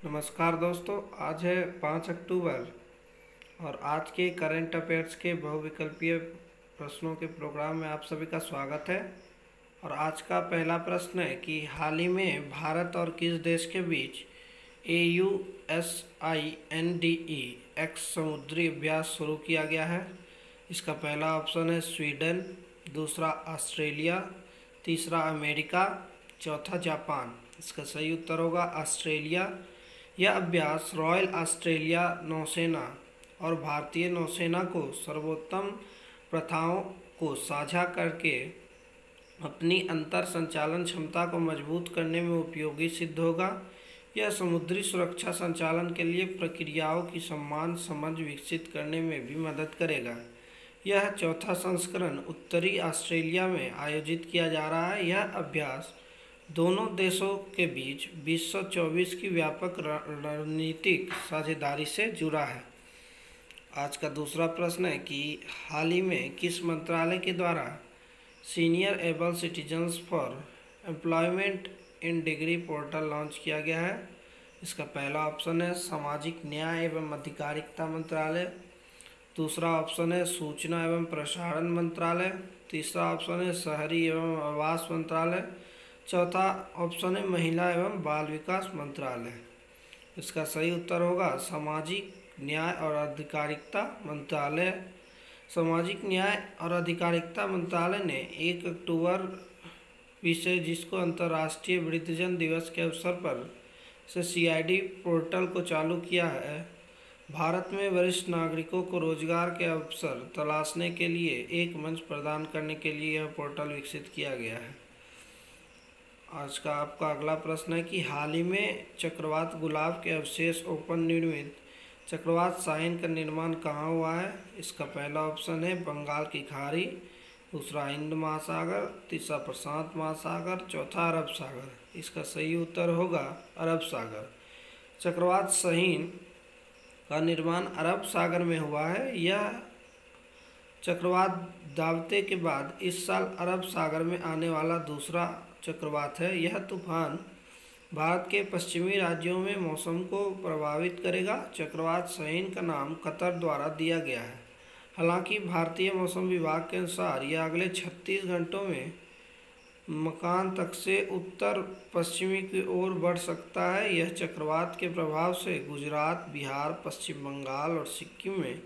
नमस्कार दोस्तों, आज है 5 अक्टूबर और आज के करंट अफेयर्स के बहुविकल्पीय प्रश्नों के प्रोग्राम में आप सभी का स्वागत है। और आज का पहला प्रश्न है कि हाल ही में भारत और किस देश के बीच AUSINDE एक्स समुद्री अभ्यास शुरू किया गया है। इसका पहला ऑप्शन है स्वीडन, दूसरा ऑस्ट्रेलिया, तीसरा अमेरिका, चौथा जापान। इसका सही उत्तर होगा ऑस्ट्रेलिया। यह अभ्यास रॉयल ऑस्ट्रेलिया नौसेना और भारतीय नौसेना को सर्वोत्तम प्रथाओं को साझा करके अपनी अंतर संचालन क्षमता को मजबूत करने में उपयोगी सिद्ध होगा। यह समुद्री सुरक्षा संचालन के लिए प्रक्रियाओं की समान समझ विकसित करने में भी मदद करेगा। यह चौथा संस्करण उत्तरी ऑस्ट्रेलिया में आयोजित किया जा रहा है। यह अभ्यास दोनों देशों के बीच 2024 की व्यापक रणनीतिक साझेदारी से जुड़ा है। आज का दूसरा प्रश्न है कि हाल ही में किस मंत्रालय के द्वारा senior able citizens for employment in degree portal launch किया गया है। इसका पहला ऑप्शन है सामाजिक न्याय एवं अधिकारिता मंत्रालय, दूसरा ऑप्शन है सूचना एवं प्रसारण मंत्रालय, तीसरा ऑप्शन है शहरी एवं आवास मंत्रालय, चौथा ऑप्शन है महिला एवं बाल विकास मंत्रालय। इसका सही उत्तर होगा सामाजिक न्याय और अधिकारिता मंत्रालय। सामाजिक न्याय और अधिकारिता मंत्रालय ने 1 अक्टूबर विषय जिसको अंतर्राष्ट्रीय वृद्धजन दिवस के अवसर पर से CID पोर्टल को चालू किया है। भारत में वरिष्ठ नागरिकों को रोजगार के अवसर तलाशने के लिए एक मंच प्रदान करने के लिए यह पोर्टल विकसित किया गया है। आज का आपका अगला प्रश्न है कि हाल ही में चक्रवात गुलाब के अवशेष ओपन निर्मित चक्रवात शाहीन का निर्माण कहाँ हुआ है। इसका पहला ऑप्शन है बंगाल की खाड़ी, दूसरा हिंद महासागर, तीसरा प्रशांत महासागर, चौथा अरब सागर। इसका सही उत्तर होगा अरब सागर। चक्रवात शाहीन का निर्माण अरब सागर में हुआ है। यह चक्रवात दावते के बाद इस साल अरब सागर में आने वाला दूसरा चक्रवात है। यह तूफान भारत के पश्चिमी राज्यों में मौसम को प्रभावित करेगा। चक्रवात शाहीन का नाम कतर द्वारा दिया गया है। हालांकि भारतीय मौसम विभाग के अनुसार यह अगले 36 घंटों में मकान तक से उत्तर पश्चिमी की ओर बढ़ सकता है। यह चक्रवात के प्रभाव से गुजरात, बिहार, पश्चिम बंगाल और सिक्किम में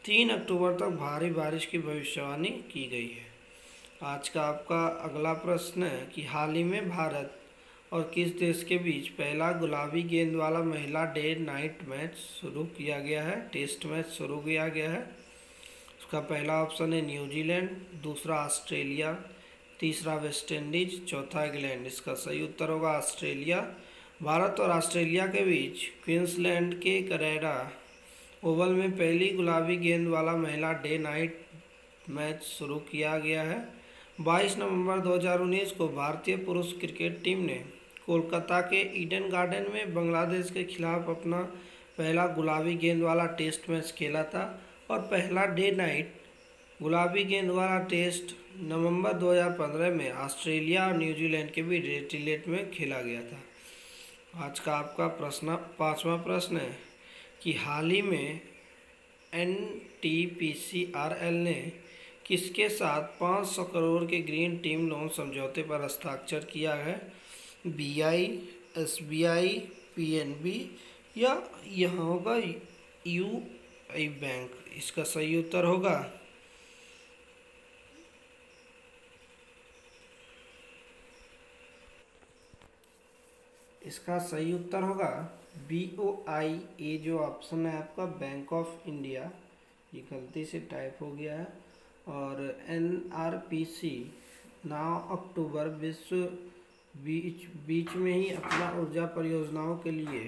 3 अक्टूबर तक भारी बारिश की भविष्यवाणी की गई है। आज का आपका अगला प्रश्न है कि हाल ही में भारत और किस देश के बीच पहला गुलाबी गेंद वाला महिला डे नाइट मैच शुरू किया गया है, टेस्ट मैच शुरू किया गया है। उसका पहला ऑप्शन है न्यूजीलैंड, दूसरा ऑस्ट्रेलिया, तीसरा वेस्ट इंडीज, चौथा इंग्लैंड। इसका सही उत्तर होगा ऑस्ट्रेलिया। भारत और ऑस्ट्रेलिया के बीच क्वींसलैंड के करेरा ओवल में पहली गुलाबी गेंद वाला महिला डे नाइट मैच शुरू किया गया है। 22 नवंबर 2019 को भारतीय पुरुष क्रिकेट टीम ने कोलकाता के ईडन गार्डन में बांग्लादेश के खिलाफ अपना पहला गुलाबी गेंद वाला टेस्ट मैच खेला था और पहला डे नाइट गुलाबी गेंद वाला टेस्ट नवंबर 2015 में ऑस्ट्रेलिया और न्यूजीलैंड के बीच एडिलेड में खेला गया था। आज का आपका पांचवा प्रश्न है कि हाल ही में NTPCRL ने किसके साथ 500 करोड़ के ग्रीन टीम लोन समझौते पर हस्ताक्षर किया है। BI, SBI, PNB या यहाँ होगा UI बैंक। इसका सही उत्तर होगा BOI। ये जो ऑप्शन है आपका बैंक ऑफ इंडिया, ये गलती से टाइप हो गया है। और NRPC 9 अक्टूबर विश्व बीच में ही अपना ऊर्जा परियोजनाओं के लिए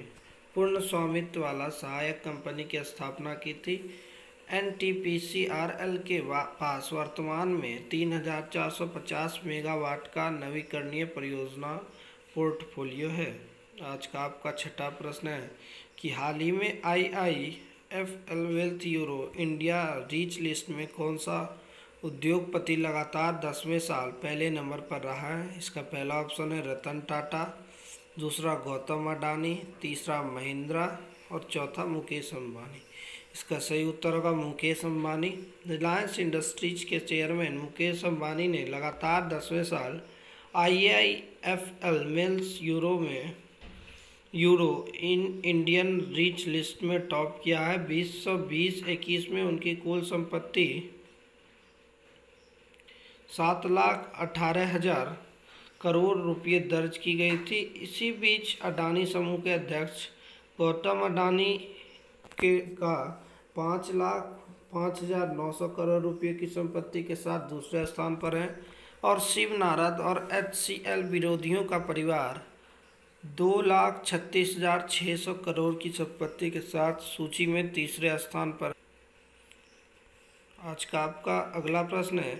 पूर्ण स्वामित्व वाला सहायक कंपनी की स्थापना की थी। NTPCRL के पास वर्तमान में 3450 मेगावाट का नवीकरणीय परियोजना पोर्टफोलियो है। आज का आपका छठा प्रश्न है कि हाल ही में IIFL wealth euro India reach list में कौन सा उद्योगपति लगातार 10वें साल पहले नंबर पर रहा है। इसका पहला ऑप्शन है रतन टाटा, दूसरा गौतम अडानी, तीसरा महिंद्रा और चौथा मुकेश अंबानी। इसका सही उत्तर होगा मुकेश अंबानी। रिलायंस इंडस्ट्रीज के चेयरमैन मुकेश अंबानी ने लगातार 10वें साल IIFL मेंस यूरो इन इंडियन रिच लिस्ट में टॉप किया है। 2020-21 में उनकी कुल संपत्ति 7,18,000 करोड़ रुपये दर्ज की गई थी। इसी बीच अडानी समूह के अध्यक्ष गौतम अडानी का 5,05,900 करोड़ रुपये की संपत्ति के साथ दूसरे स्थान पर है और शिव नारद और HCL विरोधियों का परिवार 2,36,600 करोड़ की संपत्ति के साथ सूची में तीसरे स्थान पर। आज का आपका अगला प्रश्न है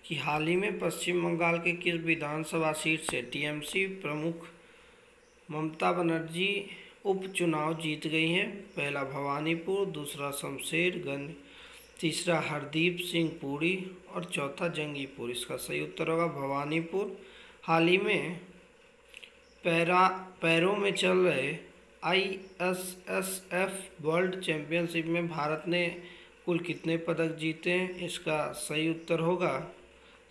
कि हाल ही में पश्चिम बंगाल के किस विधानसभा सीट से TMC प्रमुख ममता बनर्जी उपचुनाव जीत गई हैं? पहला भवानीपुर, दूसरा शमशेरगंज, तीसरा हरदीप सिंह पुरी और चौथा जंगीपुर। इसका सही उत्तर होगा भवानीपुर। हाल ही में पैरों में चल रहे ISSF वर्ल्ड चैंपियनशिप में भारत ने कुल कितने पदक जीते हैं? इसका सही उत्तर होगा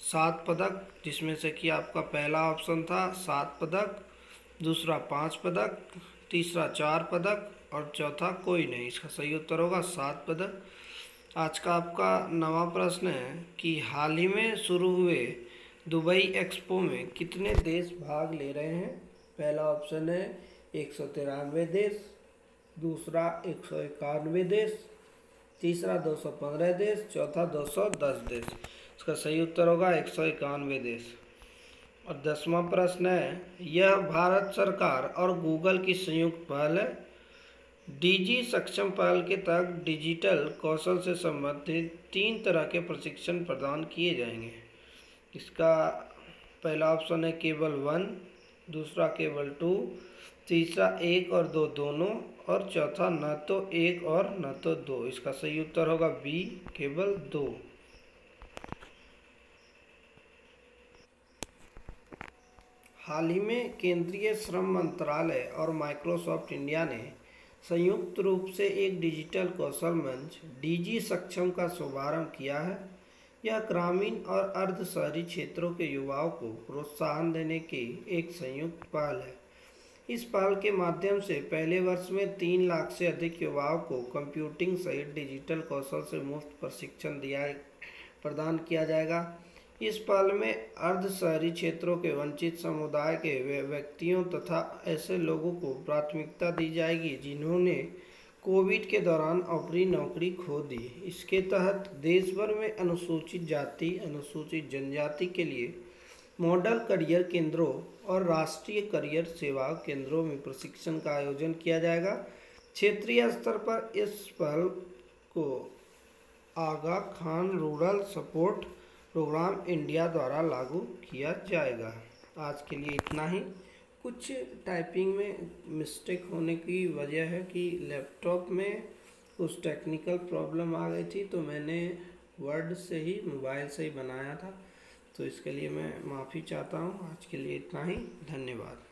7 पदक, जिसमें से कि आपका पहला ऑप्शन था 7 पदक, दूसरा 5 पदक, तीसरा 4 पदक और चौथा कोई नहीं। इसका सही उत्तर होगा 7 पदक। आज का आपका नवा प्रश्न है कि हाल ही में शुरू हुए दुबई एक्सपो में कितने देश भाग ले रहे हैं? पहला ऑप्शन है 193 देश, दूसरा 191 देश, तीसरा 215 देश, चौथा 210 देश। इसका सही उत्तर होगा 191 देश। और 10वां प्रश्न है, यह भारत सरकार और गूगल की संयुक्त पहल है। DG सक्षम पहल के तहत डिजिटल कौशल से संबंधित 3 तरह के प्रशिक्षण प्रदान किए जाएंगे। इसका पहला ऑप्शन है केवल 1, दूसरा केवल 2, तीसरा 1 और 2 दोनों और चौथा न तो 1 और न तो 2। इसका सही उत्तर होगा B केवल 2। हाल ही में केंद्रीय श्रम मंत्रालय और माइक्रोसॉफ्ट इंडिया ने संयुक्त रूप से एक डिजिटल कौशल मंच DG सक्षम का शुभारंभ किया है। यह ग्रामीण और अर्ध शहरी क्षेत्रों के युवाओं को प्रोत्साहन देने की एक संयुक्त पहल है। इस पहल के माध्यम से पहले वर्ष में 3 लाख से अधिक युवाओं को कंप्यूटिंग सहित डिजिटल कौशल से मुफ्त प्रशिक्षण प्रदान किया जाएगा। इस पहल में अर्ध शहरी क्षेत्रों के वंचित समुदाय के व्यक्तियों तथा ऐसे लोगों को प्राथमिकता दी जाएगी जिन्होंने कोविड के दौरान अपनी नौकरी खो दी। इसके तहत देश भर में अनुसूचित जाति, अनुसूचित जनजाति के लिए मॉडल करियर केंद्रों और राष्ट्रीय करियर सेवा केंद्रों में प्रशिक्षण का आयोजन किया जाएगा। क्षेत्रीय स्तर पर इस पहल को Aga Khan rural support programme India द्वारा लागू किया जाएगा। आज के लिए इतना ही। कुछ टाइपिंग में मिस्टेक होने की वजह है कि लैपटॉप में कुछ टेक्निकल प्रॉब्लम आ गई थी, तो मैंने वर्ड से ही, मोबाइल से ही बनाया था, तो इसके लिए मैं माफ़ी चाहता हूँ। आज के लिए इतना ही। धन्यवाद।